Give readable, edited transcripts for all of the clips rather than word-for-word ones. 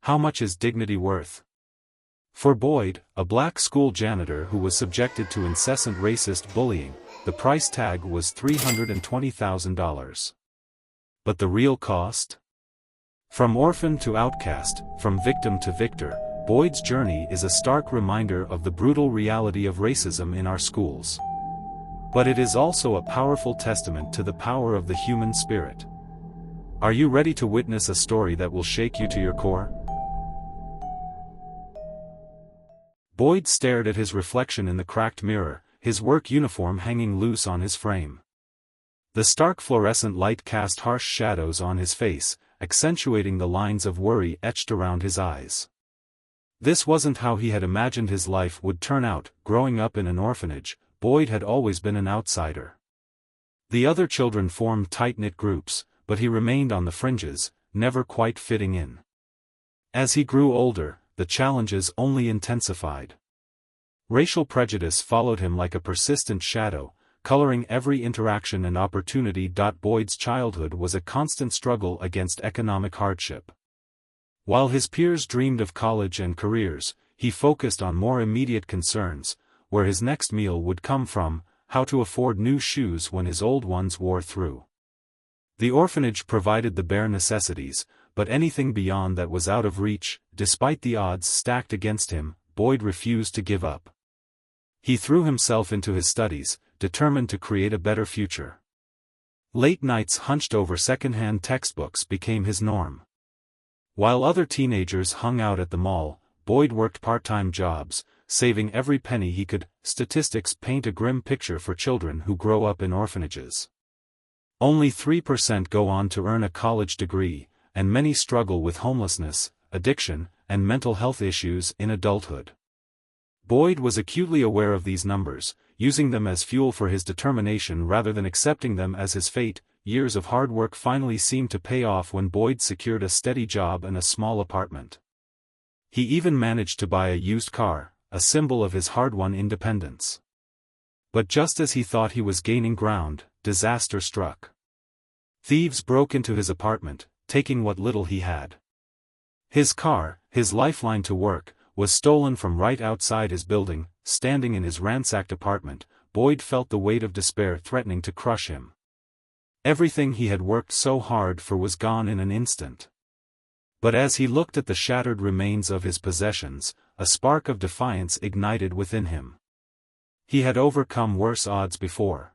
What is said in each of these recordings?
How much is dignity worth? For Boyd, a black school janitor who was subjected to incessant racist bullying, the price tag was $320,000. But the real cost? From orphan to outcast, from victim to victor, Boyd's journey is a stark reminder of the brutal reality of racism in our schools. But it is also a powerful testament to the power of the human spirit. Are you ready to witness a story that will shake you to your core? Boyd stared at his reflection in the cracked mirror, his work uniform hanging loose on his frame. The stark fluorescent light cast harsh shadows on his face, accentuating the lines of worry etched around his eyes. This wasn't how he had imagined his life would turn out. Growing up in an orphanage, Boyd had always been an outsider. The other children formed tight-knit groups, but he remained on the fringes, never quite fitting in. As he grew older, the challenges only intensified. Racial prejudice followed him like a persistent shadow, coloring every interaction and opportunity. Boyd's childhood was a constant struggle against economic hardship. While his peers dreamed of college and careers, he focused on more immediate concerns: where his next meal would come from, how to afford new shoes when his old ones wore through. The orphanage provided the bare necessities, but anything beyond that was out of reach. Despite the odds stacked against him, Boyd refused to give up. He threw himself into his studies, determined to create a better future. Late nights hunched over second-hand textbooks became his norm. While other teenagers hung out at the mall, Boyd worked part-time jobs, saving every penny he could. Statistics paint a grim picture for children who grow up in orphanages. Only 3% go on to earn a college degree, and many struggle with homelessness, addiction, and mental health issues in adulthood. Boyd was acutely aware of these numbers, using them as fuel for his determination rather than accepting them as his fate. Years of hard work finally seemed to pay off when Boyd secured a steady job and a small apartment. He even managed to buy a used car, a symbol of his hard-won independence. But just as he thought he was gaining ground, disaster struck. Thieves broke into his apartment, taking what little he had. His car, his lifeline to work, was stolen from right outside his building. Standing in his ransacked apartment, Boyd felt the weight of despair threatening to crush him. Everything he had worked so hard for was gone in an instant. But as he looked at the shattered remains of his possessions, a spark of defiance ignited within him. He had overcome worse odds before.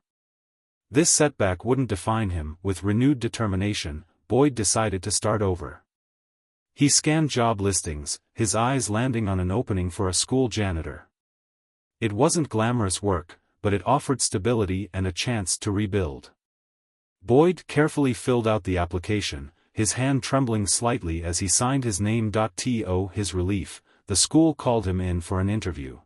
This setback wouldn't define him. With renewed determination, Boyd decided to start over. He scanned job listings, his eyes landing on an opening for a school janitor. It wasn't glamorous work, but it offered stability and a chance to rebuild. Boyd carefully filled out the application, his hand trembling slightly as he signed his name. To his relief, the school called him in for an interview.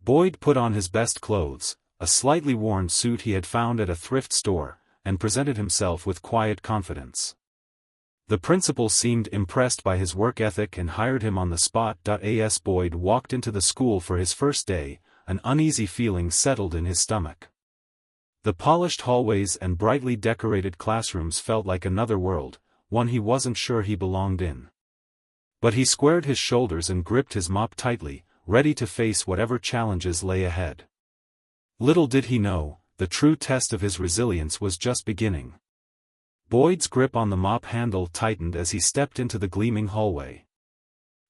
Boyd put on his best clothes, a slightly worn suit he had found at a thrift store, and presented himself with quiet confidence. The principal seemed impressed by his work ethic and hired him on the spot. As Boyd walked into the school for his first day, an uneasy feeling settled in his stomach. The polished hallways and brightly decorated classrooms felt like another world, one he wasn't sure he belonged in. But he squared his shoulders and gripped his mop tightly, ready to face whatever challenges lay ahead. Little did he know, the true test of his resilience was just beginning. Boyd's grip on the mop handle tightened as he stepped into the gleaming hallway.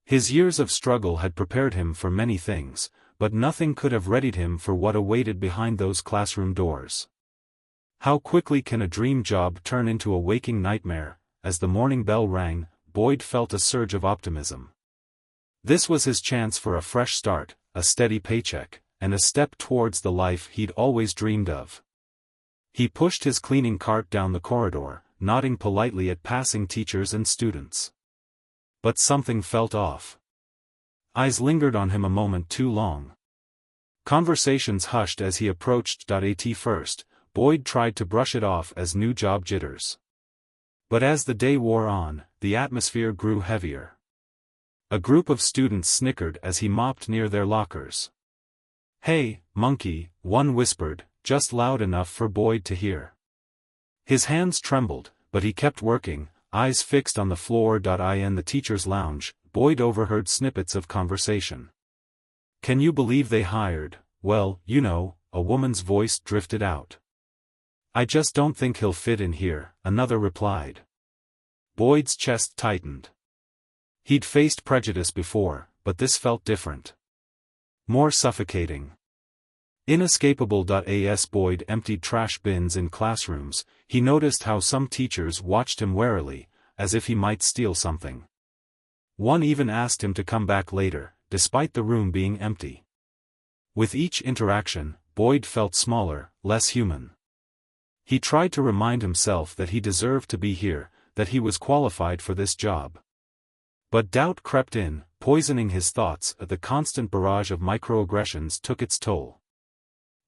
His years of struggle had prepared him for many things, but nothing could have readied him for what awaited behind those classroom doors. How quickly can a dream job turn into a waking nightmare? As the morning bell rang, Boyd felt a surge of optimism. This was his chance for a fresh start, a steady paycheck, and a step towards the life he'd always dreamed of. He pushed his cleaning cart down the corridor, nodding politely at passing teachers and students. But something felt off. Eyes lingered on him a moment too long. Conversations hushed as he approached. At first, Boyd tried to brush it off as new job jitters. But as the day wore on, the atmosphere grew heavier. A group of students snickered as he mopped near their lockers. "Hey, monkey," one whispered, just loud enough for Boyd to hear. His hands trembled, but he kept working, eyes fixed on the floor. In the teacher's lounge, Boyd overheard snippets of conversation. "Can you believe they hired, well, you know," a woman's voice drifted out. "I just don't think he'll fit in here," another replied. Boyd's chest tightened. He'd faced prejudice before, but this felt different. More suffocating. Inescapable. As Boyd emptied trash bins in classrooms, he noticed how some teachers watched him warily, as if he might steal something. One even asked him to come back later, despite the room being empty. With each interaction, Boyd felt smaller, less human. He tried to remind himself that he deserved to be here, that he was qualified for this job. But doubt crept in, poisoning his thoughts as the constant barrage of microaggressions took its toll.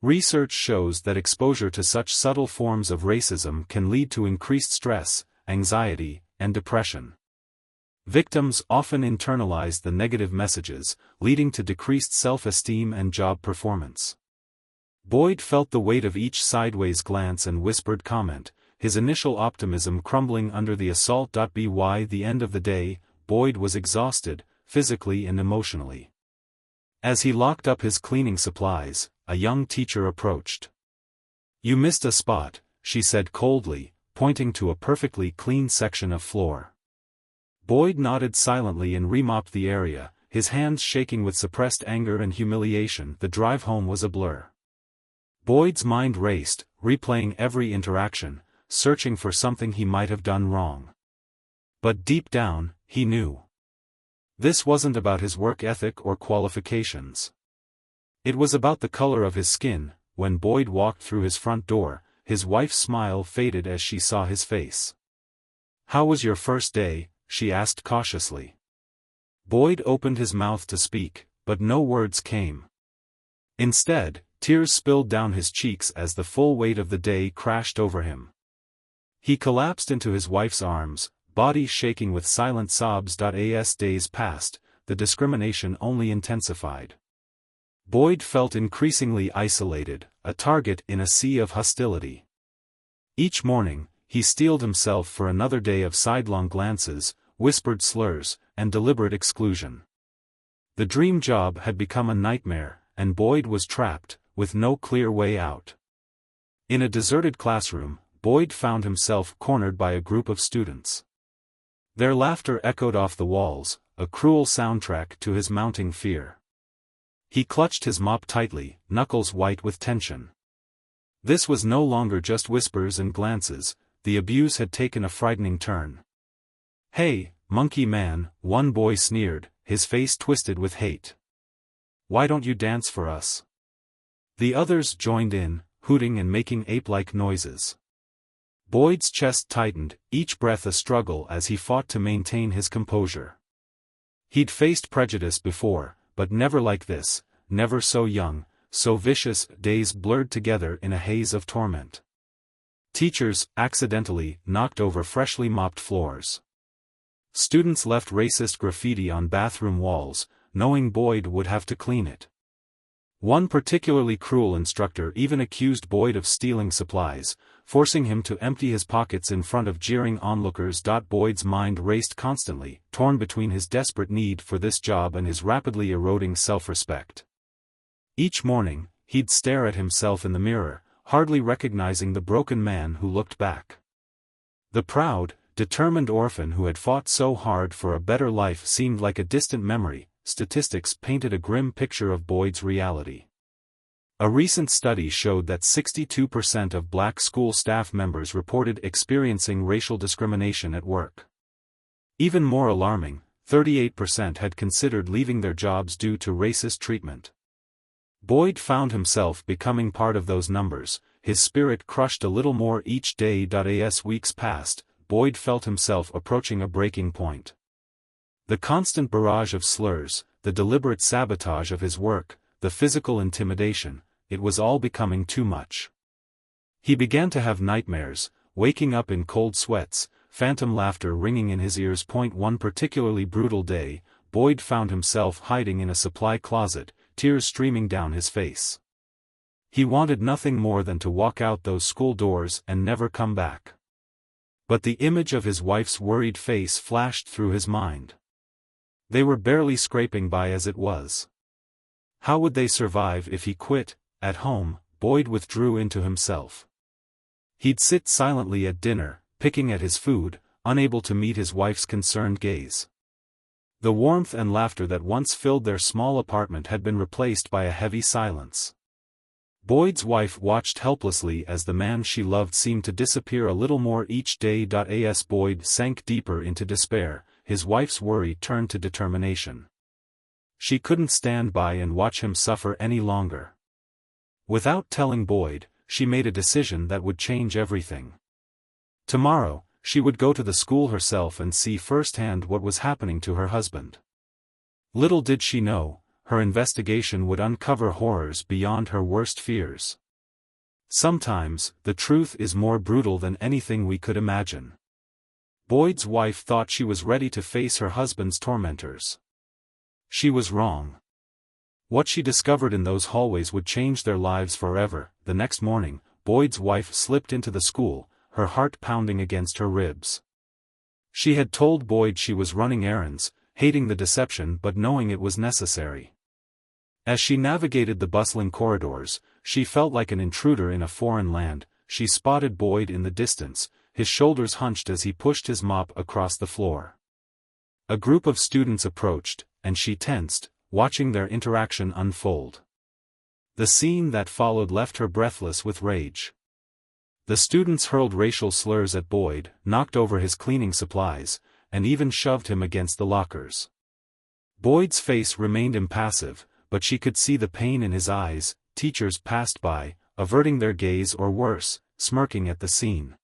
Research shows that exposure to such subtle forms of racism can lead to increased stress, anxiety, and depression. Victims often internalize the negative messages, leading to decreased self-esteem and job performance. Boyd felt the weight of each sideways glance and whispered comment, his initial optimism crumbling under the assault. By the end of the day, Boyd was exhausted, physically and emotionally. As he locked up his cleaning supplies, a young teacher approached. "You missed a spot," she said coldly, pointing to a perfectly clean section of floor. Boyd nodded silently and remopped the area, his hands shaking with suppressed anger and humiliation. The drive home was a blur. Boyd's mind raced, replaying every interaction, searching for something he might have done wrong. But deep down, he knew. This wasn't about his work ethic or qualifications. It was about the color of his skin. When Boyd walked through his front door, his wife's smile faded as she saw his face. "How was your first day?" she asked cautiously. Boyd opened his mouth to speak, but no words came. Instead, tears spilled down his cheeks as the full weight of the day crashed over him. He collapsed into his wife's arms, body shaking with silent sobs. As days passed, the discrimination only intensified. Boyd felt increasingly isolated, a target in a sea of hostility. Each morning, he steeled himself for another day of sidelong glances, whispered slurs, and deliberate exclusion. The dream job had become a nightmare, and Boyd was trapped, with no clear way out. In a deserted classroom, Boyd found himself cornered by a group of students. Their laughter echoed off the walls, a cruel soundtrack to his mounting fear. He clutched his mop tightly, knuckles white with tension. This was no longer just whispers and glances, the abuse had taken a frightening turn. "Hey, monkey man," one boy sneered, his face twisted with hate. "Why don't you dance for us?" The others joined in, hooting and making ape-like noises. Boyd's chest tightened, each breath a struggle as he fought to maintain his composure. He'd faced prejudice before, but never like this, never so young, so vicious. Days blurred together in a haze of torment. Teachers, accidentally, knocked over freshly mopped floors. Students left racist graffiti on bathroom walls, knowing Boyd would have to clean it. One particularly cruel instructor even accused Boyd of stealing supplies, forcing him to empty his pockets in front of jeering onlookers. Boyd's mind raced constantly, torn between his desperate need for this job and his rapidly eroding self-respect. Each morning, he'd stare at himself in the mirror, hardly recognizing the broken man who looked back. The proud, determined orphan who had fought so hard for a better life seemed like a distant memory. Statistics painted a grim picture of Boyd's reality. A recent study showed that 62% of black school staff members reported experiencing racial discrimination at work. Even more alarming, 38% had considered leaving their jobs due to racist treatment. Boyd found himself becoming part of those numbers, his spirit crushed a little more each day. As weeks passed, Boyd felt himself approaching a breaking point. The constant barrage of slurs, the deliberate sabotage of his work, the physical intimidation, it was all becoming too much. He began to have nightmares, waking up in cold sweats, phantom laughter ringing in his ears. One particularly brutal day, Boyd found himself hiding in a supply closet, tears streaming down his face. He wanted nothing more than to walk out those school doors and never come back. But the image of his wife's worried face flashed through his mind. They were barely scraping by as it was. How would they survive if he quit? At home, Boyd withdrew into himself. He'd sit silently at dinner, picking at his food, unable to meet his wife's concerned gaze. The warmth and laughter that once filled their small apartment had been replaced by a heavy silence. Boyd's wife watched helplessly as the man she loved seemed to disappear a little more each day. As Boyd sank deeper into despair, his wife's worry turned to determination. She couldn't stand by and watch him suffer any longer. Without telling Boyd, she made a decision that would change everything. Tomorrow, she would go to the school herself and see firsthand what was happening to her husband. Little did she know, her investigation would uncover horrors beyond her worst fears. Sometimes, the truth is more brutal than anything we could imagine. Boyd's wife thought she was ready to face her husband's tormentors. She was wrong. What she discovered in those hallways would change their lives forever. The next morning, Boyd's wife slipped into the school, her heart pounding against her ribs. She had told Boyd she was running errands, hating the deception but knowing it was necessary. As she navigated the bustling corridors, she felt like an intruder in a foreign land. She spotted Boyd in the distance, his shoulders hunched as he pushed his mop across the floor. A group of students approached, and she tensed, watching their interaction unfold. The scene that followed left her breathless with rage. The students hurled racial slurs at Boyd, knocked over his cleaning supplies, and even shoved him against the lockers. Boyd's face remained impassive, but she could see the pain in his eyes. Teachers passed by, averting their gaze or worse, smirking at the scene.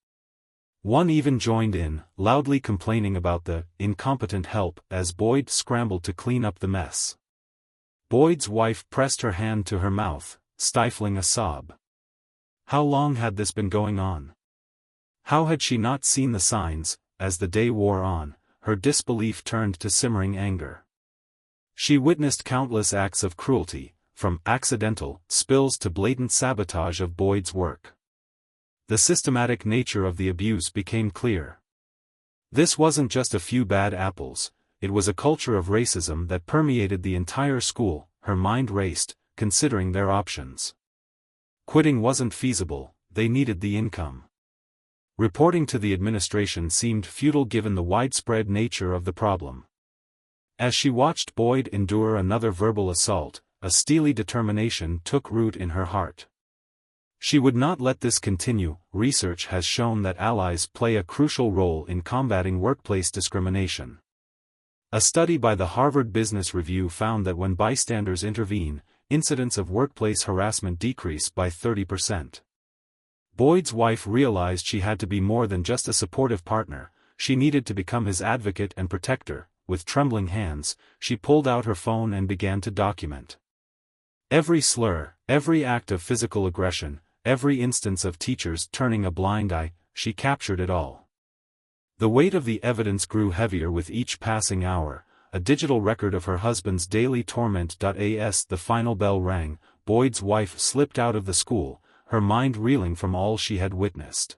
One even joined in, loudly complaining about the incompetent help as Boyd scrambled to clean up the mess. Boyd's wife pressed her hand to her mouth, stifling a sob. How long had this been going on? How had she not seen the signs? As the day wore on, her disbelief turned to simmering anger. She witnessed countless acts of cruelty, from accidental spills to blatant sabotage of Boyd's work. The systematic nature of the abuse became clear. This wasn't just a few bad apples, it was a culture of racism that permeated the entire school. Her mind raced, considering their options. Quitting wasn't feasible, they needed the income. Reporting to the administration seemed futile given the widespread nature of the problem. As she watched Boyd endure another verbal assault, a steely determination took root in her heart. She would not let this continue. Research has shown that allies play a crucial role in combating workplace discrimination. A study by the Harvard Business Review found that when bystanders intervene, incidents of workplace harassment decrease by 30%. Boyd's wife realized she had to be more than just a supportive partner, she needed to become his advocate and protector. With trembling hands, she pulled out her phone and began to document every slur, every act of physical aggression, every instance of teachers turning a blind eye. She captured it all. The weight of the evidence grew heavier with each passing hour, a digital record of her husband's daily torment. As the final bell rang, Boyd's wife slipped out of the school, her mind reeling from all she had witnessed.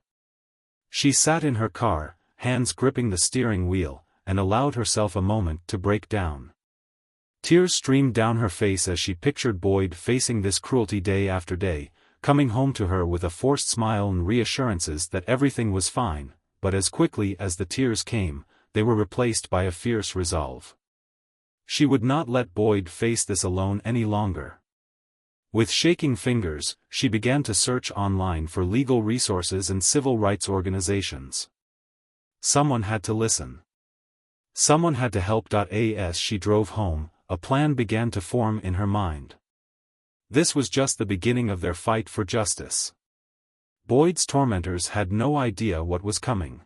She sat in her car, hands gripping the steering wheel, and allowed herself a moment to break down. Tears streamed down her face as she pictured Boyd facing this cruelty day after day, coming home to her with a forced smile and reassurances that everything was fine. But as quickly as the tears came, they were replaced by a fierce resolve. She would not let Boyd face this alone any longer. With shaking fingers, she began to search online for legal resources and civil rights organizations. Someone had to listen. Someone had to help. As she drove home, a plan began to form in her mind. This was just the beginning of their fight for justice. Boyd's tormentors had no idea what was coming.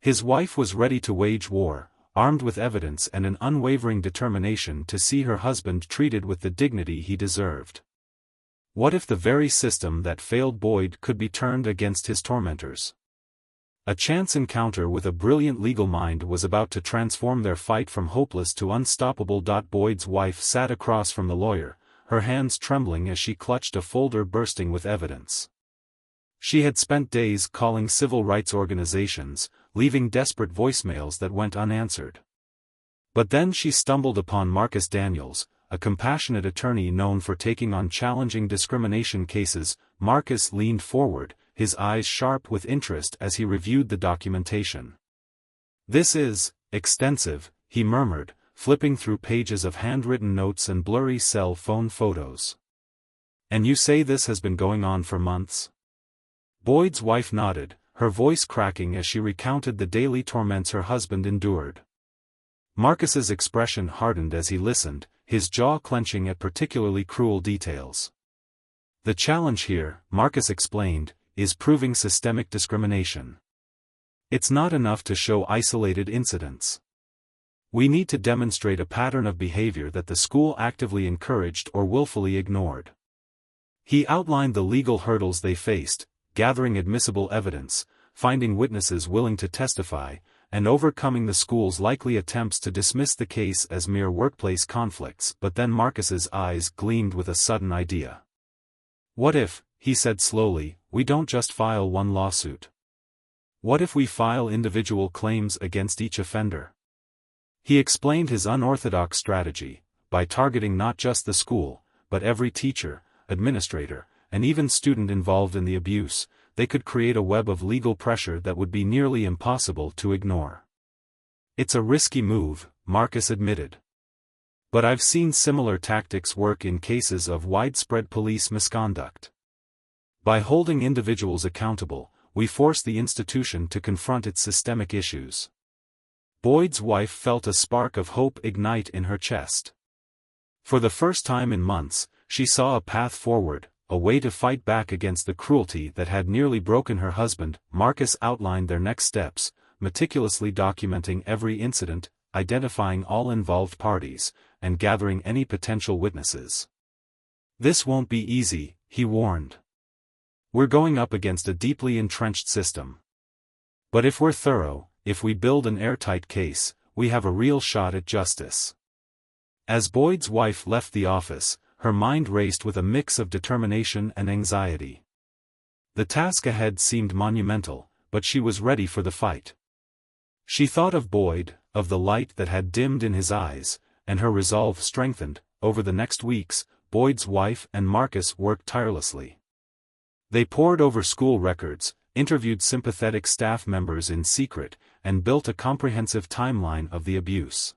His wife was ready to wage war, armed with evidence and an unwavering determination to see her husband treated with the dignity he deserved. What if the very system that failed Boyd could be turned against his tormentors? A chance encounter with a brilliant legal mind was about to transform their fight from hopeless to unstoppable. Boyd's wife sat across from the lawyer, her hands trembling as she clutched a folder bursting with evidence. She had spent days calling civil rights organizations, leaving desperate voicemails that went unanswered. But then she stumbled upon Marcus Daniels, a compassionate attorney known for taking on challenging discrimination cases. Marcus leaned forward, his eyes sharp with interest as he reviewed the documentation. "This is extensive," he murmured, flipping through pages of handwritten notes and blurry cell phone photos. "And you say this has been going on for months?" Boyd's wife nodded, her voice cracking as she recounted the daily torments her husband endured. Marcus's expression hardened as he listened, his jaw clenching at particularly cruel details. "The challenge here," Marcus explained, "is proving systemic discrimination. It's not enough to show isolated incidents. We need to demonstrate a pattern of behavior that the school actively encouraged or willfully ignored." He outlined the legal hurdles they faced: gathering admissible evidence, finding witnesses willing to testify, and overcoming the school's likely attempts to dismiss the case as mere workplace conflicts. But then Marcus's eyes gleamed with a sudden idea. "What if," he said slowly, "we don't just file one lawsuit? What if we file individual claims against each offender?" He explained his unorthodox strategy: by targeting not just the school, but every teacher, administrator, and even student involved in the abuse, they could create a web of legal pressure that would be nearly impossible to ignore. "It's a risky move," Marcus admitted. "But I've seen similar tactics work in cases of widespread police misconduct. By holding individuals accountable, we force the institution to confront its systemic issues." Boyd's wife felt a spark of hope ignite in her chest. For the first time in months, she saw a path forward, a way to fight back against the cruelty that had nearly broken her husband. Marcus outlined their next steps, meticulously documenting every incident, identifying all involved parties, and gathering any potential witnesses. "This won't be easy," he warned. "We're going up against a deeply entrenched system. But if we're thorough, if we build an airtight case, we have a real shot at justice." As Boyd's wife left the office, her mind raced with a mix of determination and anxiety. The task ahead seemed monumental, but she was ready for the fight. She thought of Boyd, of the light that had dimmed in his eyes, and her resolve strengthened. Over the next weeks, Boyd's wife and Marcus worked tirelessly. They pored over school records, interviewed sympathetic staff members in secret, and built a comprehensive timeline of the abuse.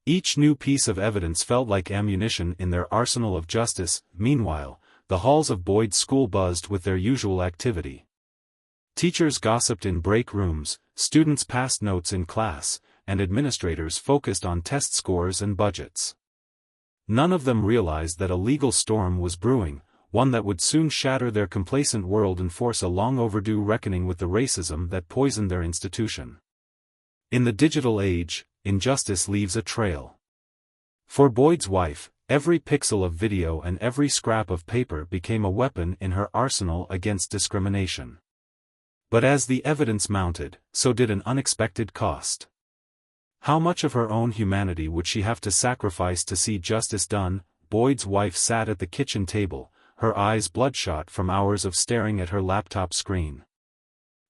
Each new piece of evidence felt like ammunition in their arsenal of justice. Meanwhile, the halls of Boyd's school buzzed with their usual activity. Teachers gossiped in break rooms, students passed notes in class, and administrators focused on test scores and budgets. None of them realized that a legal storm was brewing, one that would soon shatter their complacent world and force a long-overdue reckoning with the racism that poisoned their institution. In the digital age, injustice leaves a trail. For Boyd's wife, every pixel of video and every scrap of paper became a weapon in her arsenal against discrimination. But as the evidence mounted, so did an unexpected cost. How much of her own humanity would she have to sacrifice to see justice done? Boyd's wife sat at the kitchen table, her eyes bloodshot from hours of staring at her laptop screen.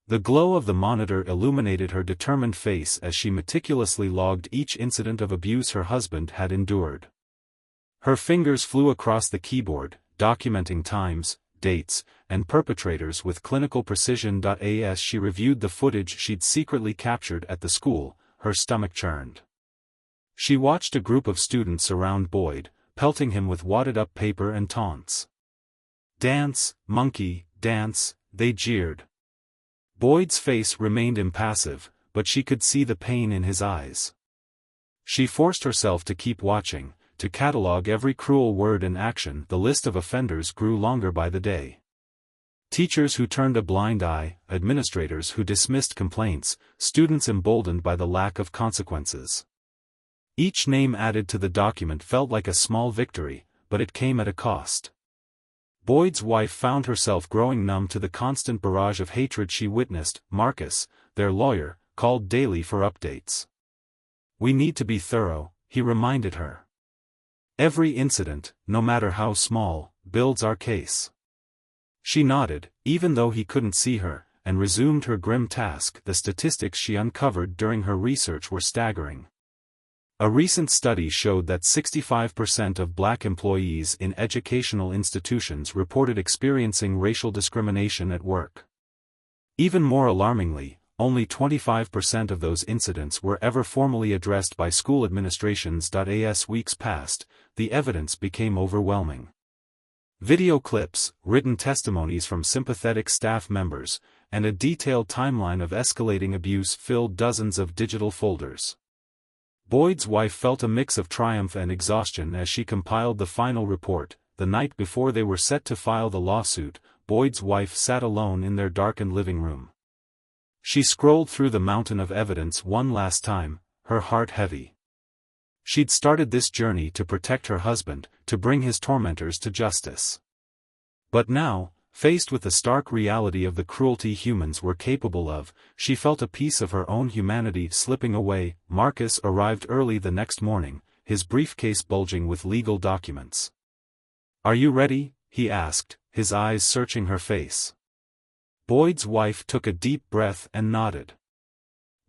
The glow of the monitor illuminated her determined face as she meticulously logged each incident of abuse her husband had endured. Her fingers flew across the keyboard, documenting times, dates, and perpetrators with clinical precision. As she reviewed the footage she'd secretly captured at the school, her stomach churned. She watched a group of students surround Boyd, pelting him with wadded-up paper and taunts. "Dance, monkey, dance," they jeered. Boyd's face remained impassive, but she could see the pain in his eyes. She forced herself to keep watching, to catalog every cruel word and action. The list of offenders grew longer by the day. Teachers who turned a blind eye, administrators who dismissed complaints, students emboldened by the lack of consequences. Each name added to the document felt like a small victory, but it came at a cost. Boyd's wife found herself growing numb to the constant barrage of hatred she witnessed. Marcus, their lawyer, called daily for updates. "We need to be thorough," he reminded her. "Every incident, no matter how small, builds our case." She nodded, even though he couldn't see her, and resumed her grim task. The statistics she uncovered during her research were staggering. A recent study showed that 65% of black employees in educational institutions reported experiencing racial discrimination at work. Even more alarmingly, only 25% of those incidents were ever formally addressed by school administrations. As weeks passed, the evidence became overwhelming. Video clips, written testimonies from sympathetic staff members, and a detailed timeline of escalating abuse filled dozens of digital folders. Boyd's wife felt a mix of triumph and exhaustion as she compiled the final report. The night before they were set to file the lawsuit, Boyd's wife sat alone in their darkened living room. She scrolled through the mountain of evidence one last time, her heart heavy. She'd started this journey to protect her husband, to bring his tormentors to justice. But now, faced with the stark reality of the cruelty humans were capable of, she felt a piece of her own humanity slipping away. Marcus arrived early the next morning, his briefcase bulging with legal documents. "Are you ready?" he asked, his eyes searching her face. Boyd's wife took a deep breath and nodded.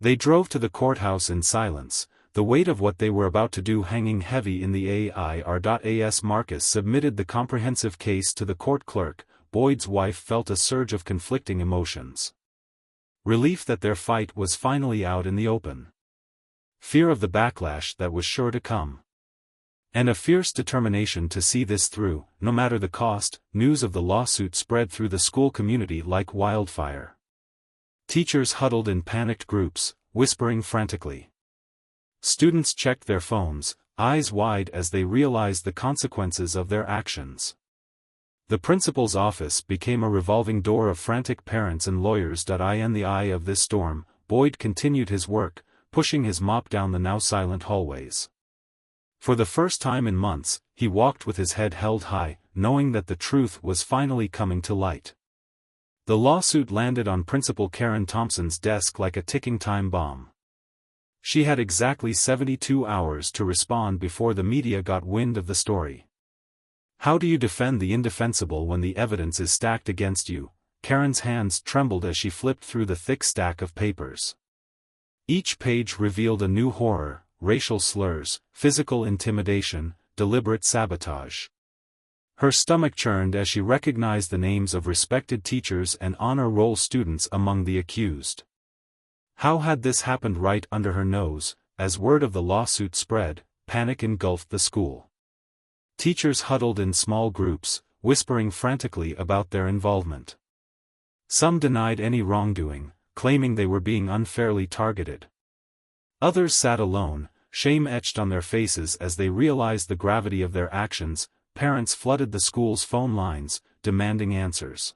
They drove to the courthouse in silence, the weight of what they were about to do hanging heavy in the air. As Marcus submitted the comprehensive case to the court clerk, Boyd's wife felt a surge of conflicting emotions. Relief that their fight was finally out in the open. Fear of the backlash that was sure to come. And a fierce determination to see this through, no matter the cost. News of the lawsuit spread through the school community like wildfire. Teachers huddled in panicked groups, whispering frantically. Students checked their phones, eyes wide as they realized the consequences of their actions. The principal's office became a revolving door of frantic parents and lawyers. In the eye of this storm, Boyd continued his work, pushing his mop down the now silent hallways. For the first time in months, he walked with his head held high, knowing that the truth was finally coming to light. The lawsuit landed on Principal Karen Thompson's desk like a ticking time bomb. She had exactly 72 hours to respond before the media got wind of the story. How do you defend the indefensible when the evidence is stacked against you? Karen's hands trembled as she flipped through the thick stack of papers. Each page revealed a new horror: racial slurs, physical intimidation, deliberate sabotage. Her stomach churned as she recognized the names of respected teachers and honor roll students among the accused. How had this happened right under her nose? As word of the lawsuit spread, panic engulfed the school. Teachers huddled in small groups, whispering frantically about their involvement. Some denied any wrongdoing, claiming they were being unfairly targeted. Others sat alone, shame etched on their faces as they realized the gravity of their actions. Parents flooded the school's phone lines, demanding answers.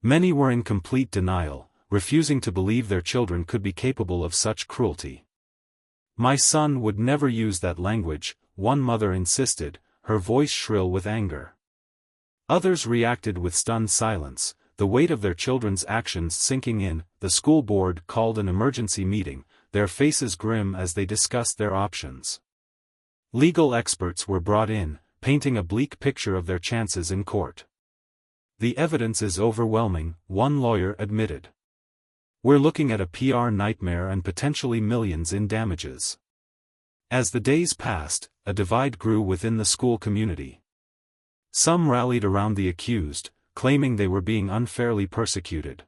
Many were in complete denial, refusing to believe their children could be capable of such cruelty. "My son would never use that language," one mother insisted, her voice shrill with anger. Others reacted with stunned silence, the weight of their children's actions sinking in. The school board called an emergency meeting, their faces grim as they discussed their options. Legal experts were brought in, painting a bleak picture of their chances in court. "The evidence is overwhelming," one lawyer admitted. "We're looking at a PR nightmare and potentially millions in damages." As the days passed, a divide grew within the school community. Some rallied around the accused, claiming they were being unfairly persecuted.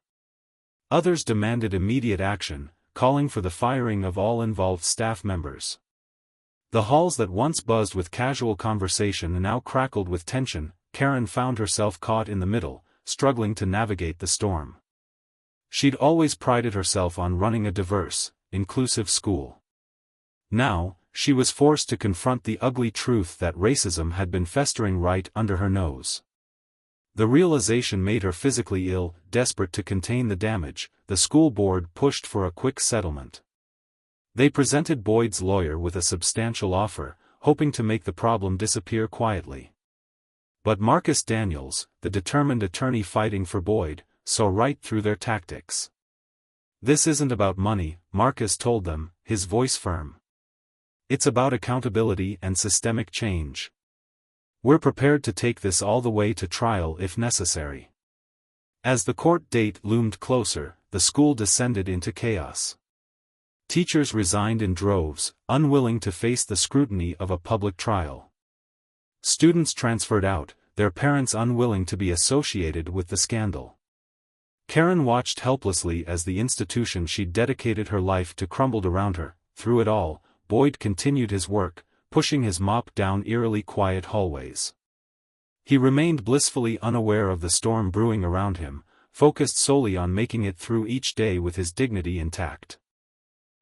Others demanded immediate action, calling for the firing of all involved staff members. The halls that once buzzed with casual conversation now crackled with tension. Karen found herself caught in the middle, struggling to navigate the storm. She'd always prided herself on running a diverse, inclusive school. Now, she was forced to confront the ugly truth that racism had been festering right under her nose. The realization made her physically ill. Desperate to contain the damage, the school board pushed for a quick settlement. They presented Boyd's lawyer with a substantial offer, hoping to make the problem disappear quietly. But Marcus Daniels, the determined attorney fighting for Boyd, saw right through their tactics. "This isn't about money," Marcus told them, his voice firm. "It's about accountability and systemic change. We're prepared to take this all the way to trial if necessary." As the court date loomed closer, the school descended into chaos. Teachers resigned in droves, unwilling to face the scrutiny of a public trial. Students transferred out, their parents unwilling to be associated with the scandal. Karen watched helplessly as the institution she'd dedicated her life to crumbled around her. Through it all, Boyd continued his work, pushing his mop down eerily quiet hallways. He remained blissfully unaware of the storm brewing around him, focused solely on making it through each day with his dignity intact.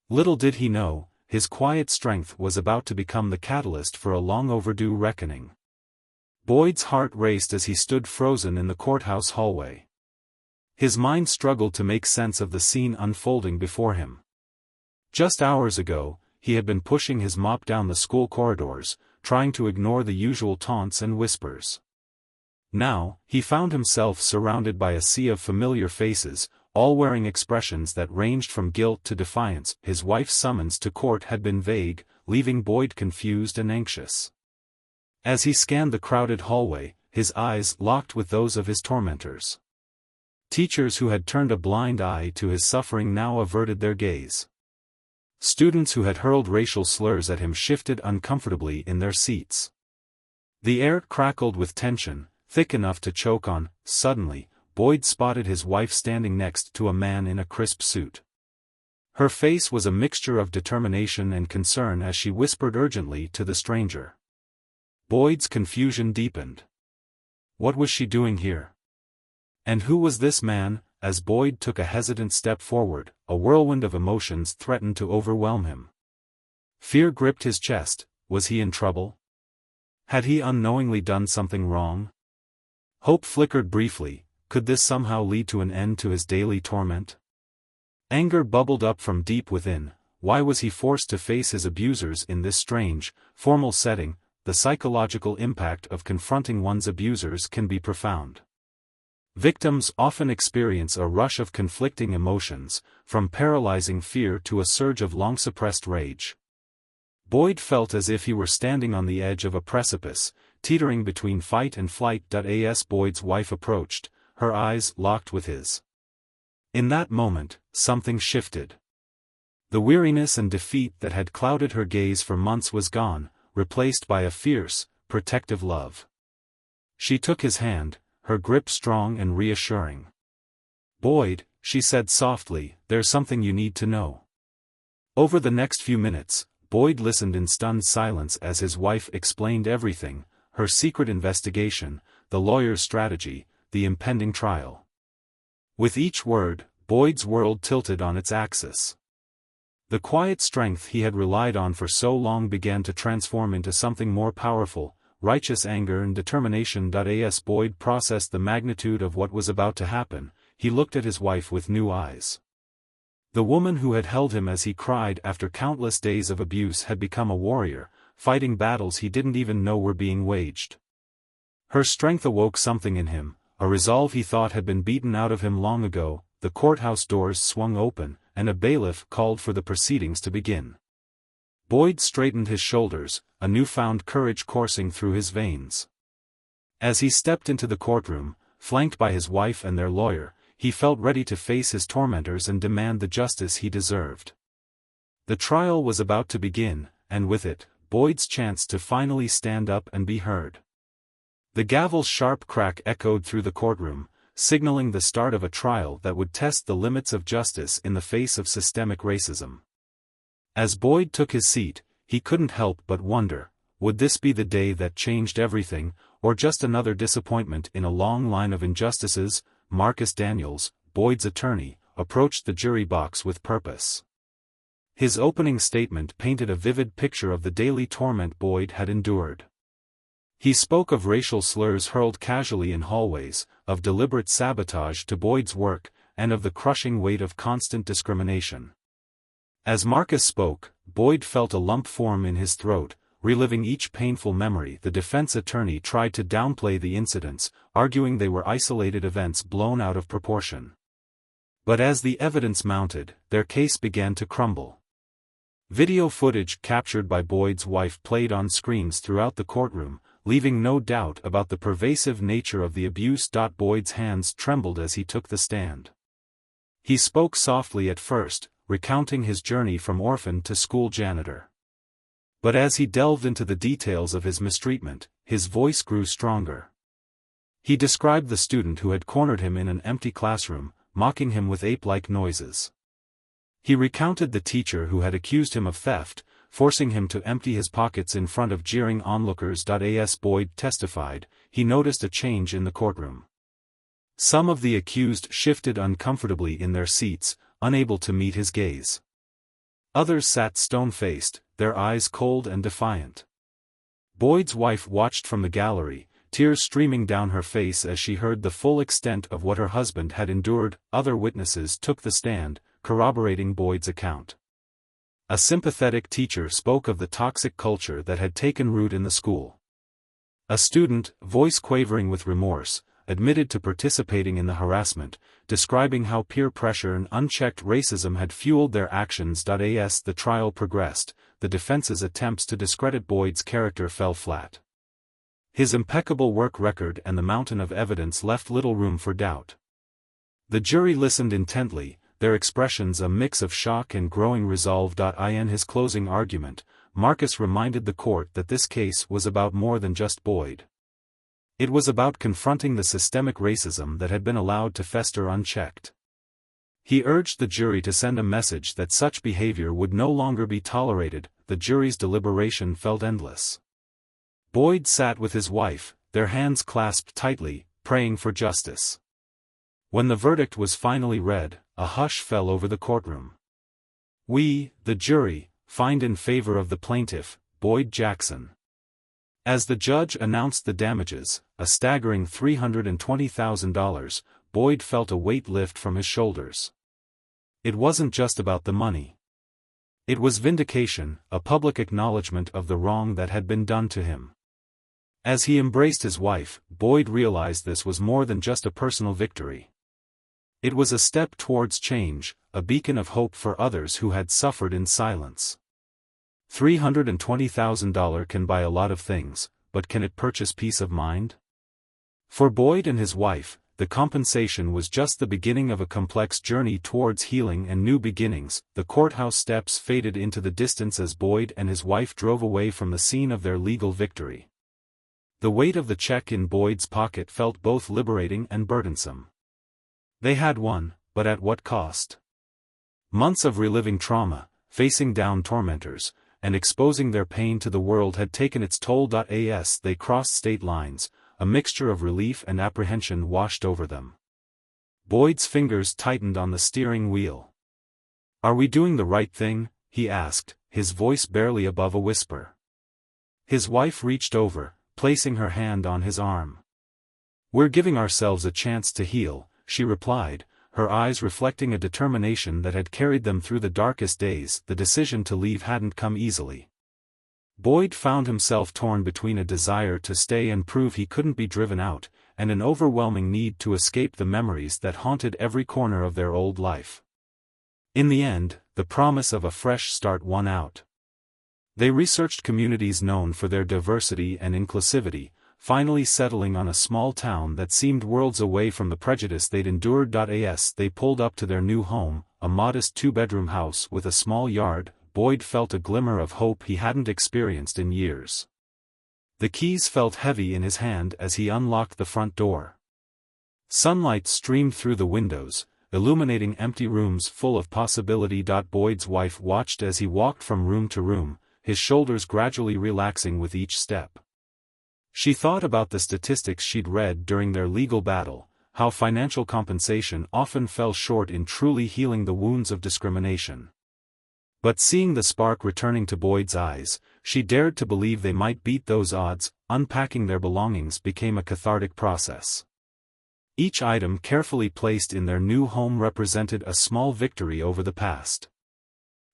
Little did he know, his quiet strength was about to become the catalyst for a long-overdue reckoning. Boyd's heart raced as he stood frozen in the courthouse hallway. His mind struggled to make sense of the scene unfolding before him. Just hours ago, he had been pushing his mop down the school corridors, trying to ignore the usual taunts and whispers. Now, he found himself surrounded by a sea of familiar faces, all wearing expressions that ranged from guilt to defiance. His wife's summons to court had been vague, leaving Boyd confused and anxious. As he scanned the crowded hallway, his eyes locked with those of his tormentors. Teachers who had turned a blind eye to his suffering now averted their gaze. Students who had hurled racial slurs at him shifted uncomfortably in their seats. The air crackled with tension, thick enough to choke on. Suddenly, Boyd spotted his wife standing next to a man in a crisp suit. Her face was a mixture of determination and concern as she whispered urgently to the stranger. Boyd's confusion deepened. What was she doing here? And who was this man? As Boyd took a hesitant step forward, a whirlwind of emotions threatened to overwhelm him. Fear gripped his chest. Was he in trouble? Had he unknowingly done something wrong? Hope flickered briefly. Could this somehow lead to an end to his daily torment? Anger bubbled up from deep within. Why was he forced to face his abusers in this strange, formal setting? The psychological impact of confronting one's abusers can be profound. Victims often experience a rush of conflicting emotions, from paralyzing fear to a surge of long-suppressed rage. Boyd felt as if he were standing on the edge of a precipice, teetering between fight and flight. As Boyd's wife approached, her eyes locked with his. In that moment, something shifted. The weariness and defeat that had clouded her gaze for months was gone, replaced by a fierce, protective love. She took his hand, her grip strong and reassuring. "Boyd," she said softly, "there's something you need to know." Over the next few minutes, Boyd listened in stunned silence as his wife explained everything: her secret investigation, the lawyer's strategy, the impending trial. With each word, Boyd's world tilted on its axis. The quiet strength he had relied on for so long began to transform into something more powerful: righteous anger and determination. As Boyd processed the magnitude of what was about to happen, he looked at his wife with new eyes. The woman who had held him as he cried after countless days of abuse had become a warrior, fighting battles he didn't even know were being waged. Her strength awoke something in him, a resolve he thought had been beaten out of him long ago. The courthouse doors swung open, and a bailiff called for the proceedings to begin. Boyd straightened his shoulders, a newfound courage coursing through his veins. As he stepped into the courtroom, flanked by his wife and their lawyer, he felt ready to face his tormentors and demand the justice he deserved. The trial was about to begin, and with it, Boyd's chance to finally stand up and be heard. The gavel's sharp crack echoed through the courtroom, signaling the start of a trial that would test the limits of justice in the face of systemic racism. As Boyd took his seat, he couldn't help but wonder, would this be the day that changed everything, or just another disappointment in a long line of injustices? Marcus Daniels, Boyd's attorney, approached the jury box with purpose. His opening statement painted a vivid picture of the daily torment Boyd had endured. He spoke of racial slurs hurled casually in hallways, of deliberate sabotage to Boyd's work, and of the crushing weight of constant discrimination. As Marcus spoke, Boyd felt a lump form in his throat, reliving each painful memory. The defense attorney tried to downplay the incidents, arguing they were isolated events blown out of proportion. But as the evidence mounted, their case began to crumble. Video footage captured by Boyd's wife played on screens throughout the courtroom, leaving no doubt about the pervasive nature of the abuse. Boyd's hands trembled as he took the stand. He spoke softly at first, recounting his journey from orphan to school janitor. But as he delved into the details of his mistreatment, his voice grew stronger. He described the student who had cornered him in an empty classroom, mocking him with ape-like noises. He recounted the teacher who had accused him of theft, forcing him to empty his pockets in front of jeering onlookers. As Boyd testified, he noticed a change in the courtroom. Some of the accused shifted uncomfortably in their seats, unable to meet his gaze. Others sat stone-faced, their eyes cold and defiant. Boyd's wife watched from the gallery, tears streaming down her face as she heard the full extent of what her husband had endured. Other witnesses took the stand, corroborating Boyd's account. A sympathetic teacher spoke of the toxic culture that had taken root in the school. A student, voice quavering with remorse, admitted to participating in the harassment, describing how peer pressure and unchecked racism had fueled their actions. As the trial progressed, the defense's attempts to discredit Boyd's character fell flat. His impeccable work record and the mountain of evidence left little room for doubt. The jury listened intently, their expressions a mix of shock and growing resolve. In his closing argument, Marcus reminded the court that this case was about more than just Boyd. It was about confronting the systemic racism that had been allowed to fester unchecked. He urged the jury to send a message that such behavior would no longer be tolerated. The jury's deliberation felt endless. Boyd sat with his wife, their hands clasped tightly, praying for justice. When the verdict was finally read, a hush fell over the courtroom. "We, the jury, find in favor of the plaintiff, Boyd Jackson." As the judge announced the damages, a staggering $320,000, Boyd felt a weight lift from his shoulders. It wasn't just about the money. It was vindication, a public acknowledgement of the wrong that had been done to him. As he embraced his wife, Boyd realized this was more than just a personal victory. It was a step towards change, a beacon of hope for others who had suffered in silence. $320,000 can buy a lot of things, but can it purchase peace of mind? For Boyd and his wife, the compensation was just the beginning of a complex journey towards healing and new beginnings. The courthouse steps faded into the distance as Boyd and his wife drove away from the scene of their legal victory. The weight of the check in Boyd's pocket felt both liberating and burdensome. They had won, but at what cost? Months of reliving trauma, facing down tormentors, and exposing their pain to the world had taken its toll. As they crossed state lines, a mixture of relief and apprehension washed over them. Boyd's fingers tightened on the steering wheel. "Are we doing the right thing?" he asked, his voice barely above a whisper. His wife reached over, placing her hand on his arm. "We're giving ourselves a chance to heal," she replied, her eyes reflecting a determination that had carried them through the darkest days. The decision to leave hadn't come easily. Boyd found himself torn between a desire to stay and prove he couldn't be driven out, and an overwhelming need to escape the memories that haunted every corner of their old life. In the end, the promise of a fresh start won out. They researched communities known for their diversity and inclusivity, finally settling on a small town that seemed worlds away from the prejudice they'd endured. As they pulled up to their new home, a modest two-bedroom house with a small yard, Boyd felt a glimmer of hope he hadn't experienced in years. The keys felt heavy in his hand as he unlocked the front door. Sunlight streamed through the windows, illuminating empty rooms full of possibility. Boyd's wife watched as he walked from room to room, his shoulders gradually relaxing with each step. She thought about the statistics she'd read during their legal battle, how financial compensation often fell short in truly healing the wounds of discrimination. But seeing the spark returning to Boyd's eyes, she dared to believe they might beat those odds. Unpacking their belongings became a cathartic process. Each item carefully placed in their new home represented a small victory over the past.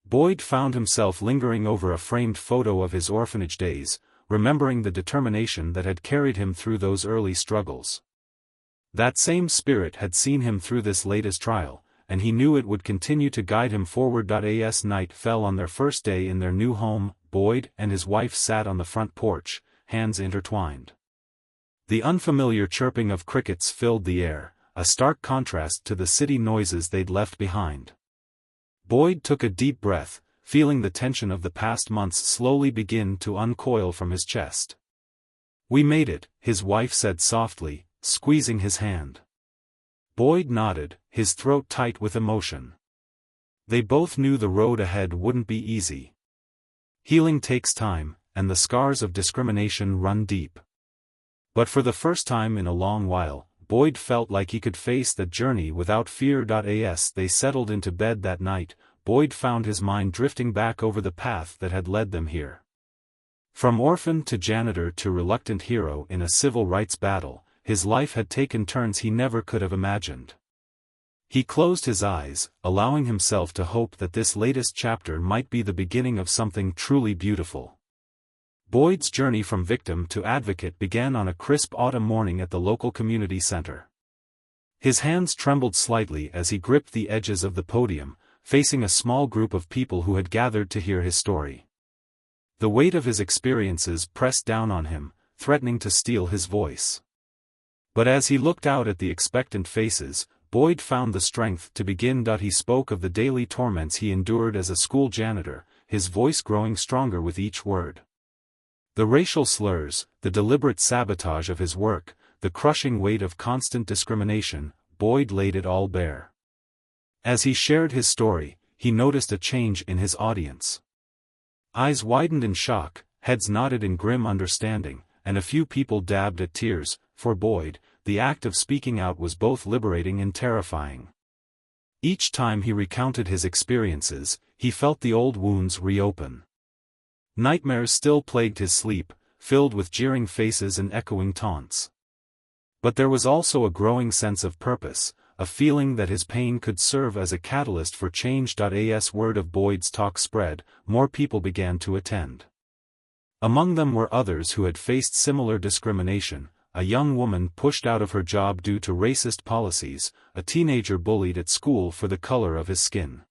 Boyd found himself lingering over a framed photo of his orphanage days, remembering the determination that had carried him through those early struggles. That same spirit had seen him through this latest trial, and he knew it would continue to guide him forward. As night fell on their first day in their new home, Boyd and his wife sat on the front porch, hands intertwined. The unfamiliar chirping of crickets filled the air, a stark contrast to the city noises they'd left behind. Boyd took a deep breath, feeling the tension of the past months slowly begin to uncoil from his chest. "We made it," his wife said softly, squeezing his hand. Boyd nodded, his throat tight with emotion. They both knew the road ahead wouldn't be easy. Healing takes time, and the scars of discrimination run deep. But for the first time in a long while, Boyd felt like he could face that journey without fear. As they settled into bed that night, Boyd found his mind drifting back over the path that had led them here. From orphan to janitor to reluctant hero in a civil rights battle, his life had taken turns he never could have imagined. He closed his eyes, allowing himself to hope that this latest chapter might be the beginning of something truly beautiful. Boyd's journey from victim to advocate began on a crisp autumn morning at the local community center. His hands trembled slightly as he gripped the edges of the podium, facing a small group of people who had gathered to hear his story. The weight of his experiences pressed down on him, threatening to steal his voice. But as he looked out at the expectant faces, Boyd found the strength to begin. He spoke of the daily torments he endured as a school janitor, his voice growing stronger with each word. The racial slurs, the deliberate sabotage of his work, the crushing weight of constant discrimination, Boyd laid it all bare. As he shared his story, he noticed a change in his audience. Eyes widened in shock, heads nodded in grim understanding, and a few people dabbed at tears. For Boyd, the act of speaking out was both liberating and terrifying. Each time he recounted his experiences, he felt the old wounds reopen. Nightmares still plagued his sleep, filled with jeering faces and echoing taunts. But there was also a growing sense of purpose, a feeling that his pain could serve as a catalyst for change. As word of Boyd's talk spread, more people began to attend. Among them were others who had faced similar discrimination, a young woman pushed out of her job due to racist policies, a teenager bullied at school for the color of his skin.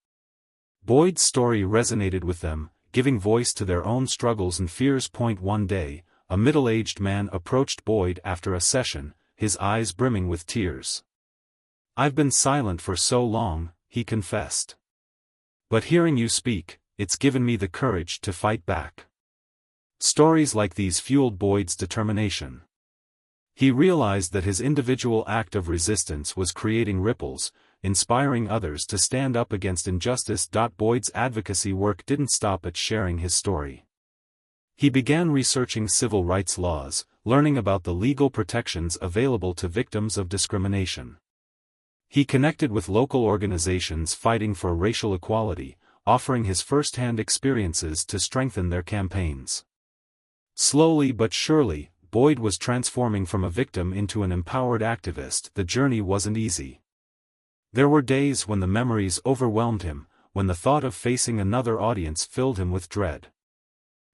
Boyd's story resonated with them, giving voice to their own struggles and fears. One day, a middle-aged man approached Boyd after a session, his eyes brimming with tears. "I've been silent for so long," he confessed. "But hearing you speak, it's given me the courage to fight back." Stories like these fueled Boyd's determination. He realized that his individual act of resistance was creating ripples, inspiring others to stand up against injustice. Boyd's advocacy work didn't stop at sharing his story. He began researching civil rights laws, learning about the legal protections available to victims of discrimination. He connected with local organizations fighting for racial equality, offering his first-hand experiences to strengthen their campaigns. Slowly but surely, Boyd was transforming from a victim into an empowered activist. The journey wasn't easy. There were days when the memories overwhelmed him, when the thought of facing another audience filled him with dread.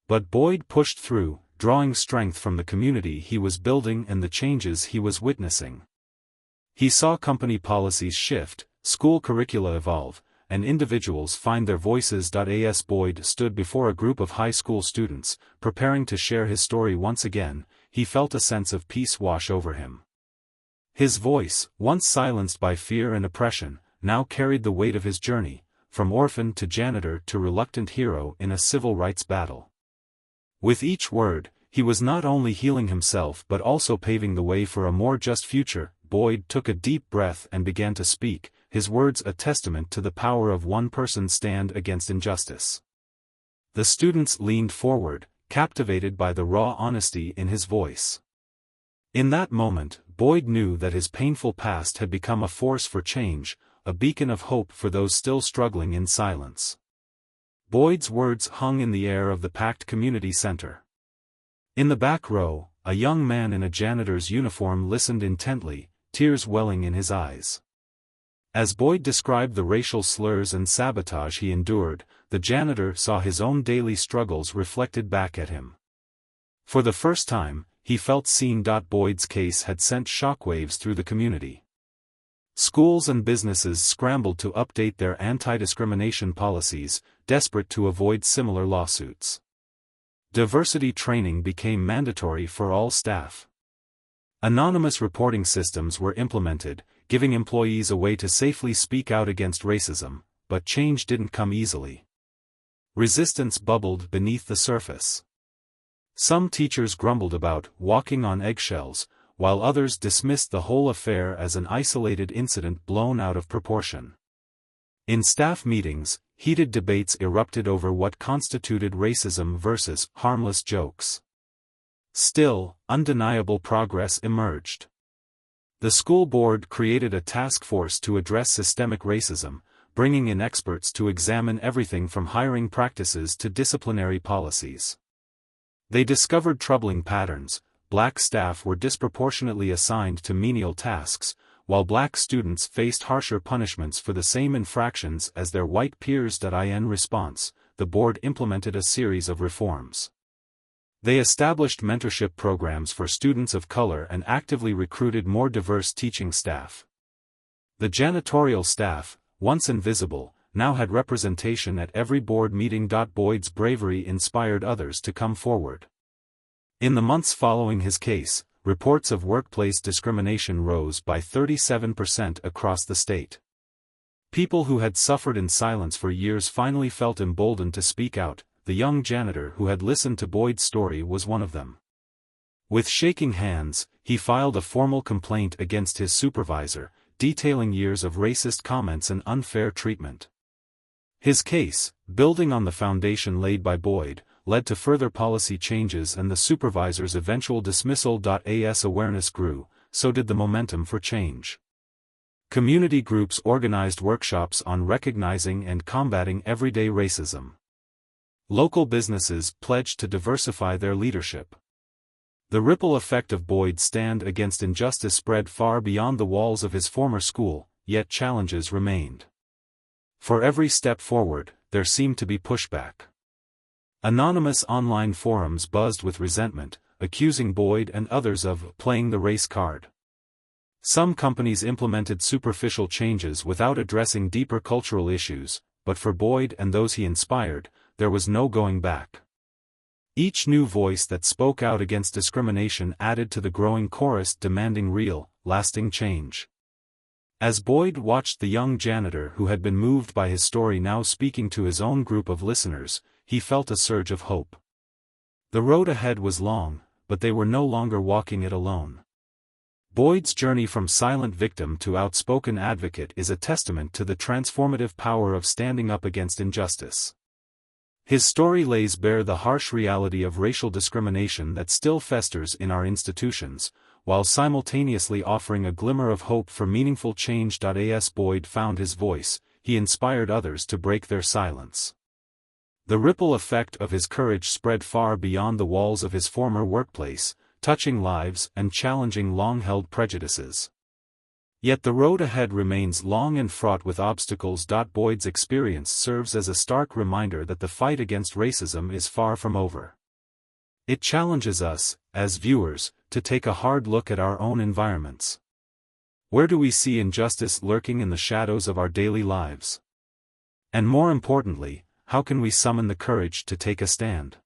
But Boyd pushed through, drawing strength from the community he was building and the changes he was witnessing. He saw company policies shift, school curricula evolve, and individuals find their voices. As Boyd stood before a group of high school students, preparing to share his story once again, he felt a sense of peace wash over him. His voice, once silenced by fear and oppression, now carried the weight of his journey, from orphan to janitor to reluctant hero in a civil rights battle. With each word, he was not only healing himself but also paving the way for a more just future. Boyd took a deep breath and began to speak, his words a testament to the power of one person's stand against injustice. The students leaned forward, captivated by the raw honesty in his voice. In that moment, Boyd knew that his painful past had become a force for change, a beacon of hope for those still struggling in silence. Boyd's words hung in the air of the packed community center. In the back row, a young man in a janitor's uniform listened intently, tears welling in his eyes. As Boyd described the racial slurs and sabotage he endured, the janitor saw his own daily struggles reflected back at him. For the first time, he felt seen. Boyd's case had sent shockwaves through the community. Schools and businesses scrambled to update their anti-discrimination policies, desperate to avoid similar lawsuits. Diversity training became mandatory for all staff. Anonymous reporting systems were implemented, giving employees a way to safely speak out against racism. but change didn't come easily. Resistance bubbled beneath the surface. Some teachers grumbled about walking on eggshells, while others dismissed the whole affair as an isolated incident blown out of proportion. In staff meetings, heated debates erupted over what constituted racism versus harmless jokes. Still, undeniable progress emerged. The school board created a task force to address systemic racism, bringing in experts to examine everything from hiring practices to disciplinary policies. They discovered troubling patterns. Black staff were disproportionately assigned to menial tasks, while black students faced harsher punishments for the same infractions as their white peers. In response, the board implemented a series of reforms. They established mentorship programs for students of color and actively recruited more diverse teaching staff. The janitorial staff, once invisible, now had representation at every board meeting. Boyd's bravery inspired others to come forward. In the months following his case, reports of workplace discrimination rose by 37% across the state. People who had suffered in silence for years finally felt emboldened to speak out. The young janitor who had listened to Boyd's story was one of them. With shaking hands, he filed a formal complaint against his supervisor, detailing years of racist comments and unfair treatment. His case, building on the foundation laid by Boyd, led to further policy changes and the supervisor's eventual dismissal. As awareness grew, so did the momentum for change. Community groups organized workshops on recognizing and combating everyday racism. Local businesses pledged to diversify their leadership. The ripple effect of Boyd's stand against injustice spread far beyond the walls of his former school, yet challenges remained. For every step forward, there seemed to be pushback. Anonymous online forums buzzed with resentment, accusing Boyd and others of playing the race card. Some companies implemented superficial changes without addressing deeper cultural issues, but for Boyd and those he inspired, there was no going back. Each new voice that spoke out against discrimination added to the growing chorus demanding real, lasting change. As Boyd watched the young janitor who had been moved by his story now speaking to his own group of listeners, he felt a surge of hope. The road ahead was long, but they were no longer walking it alone. Boyd's journey from silent victim to outspoken advocate is a testament to the transformative power of standing up against injustice. His story lays bare the harsh reality of racial discrimination that still festers in our institutions, while simultaneously offering a glimmer of hope for meaningful change. As Boyd found his voice, he inspired others to break their silence. The ripple effect of his courage spread far beyond the walls of his former workplace, touching lives and challenging long-held prejudices. Yet the road ahead remains long and fraught with obstacles. Boyd's experience serves as a stark reminder that the fight against racism is far from over. It challenges us, as viewers, to take a hard look at our own environments. Where do we see injustice lurking in the shadows of our daily lives? And more importantly, how can we summon the courage to take a stand?